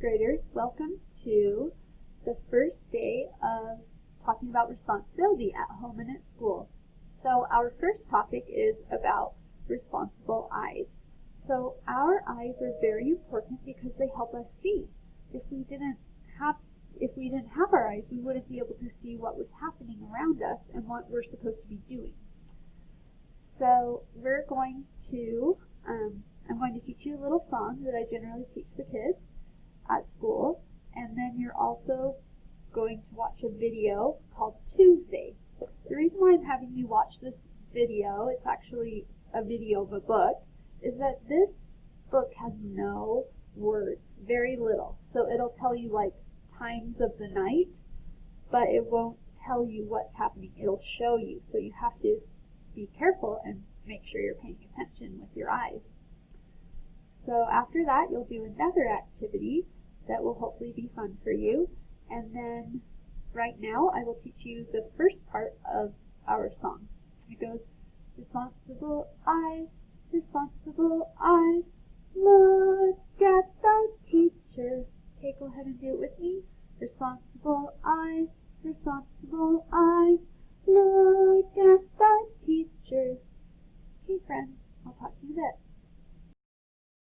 graders, welcome to the first day of talking about responsibility at home and at school. So our first topic is about responsible eyes. So our eyes are very important because they help us see. If we didn't have our eyes, we wouldn't be able to see what was happening around us and what we're supposed to be doing. So I'm going to teach you a little song that I generally teach the kids at school, and then you're also going to watch a video called Tuesday. The reason why I'm having you watch this video, it's actually a video of a book, is that this book has no words, very little. So it'll tell you like times of the night, but it won't tell you what's happening. It'll show you, so you have to be careful and make sure you're paying attention with your eyes. So after that, you'll do another activity that will hopefully be fun for you. And then right now, I will teach you the first part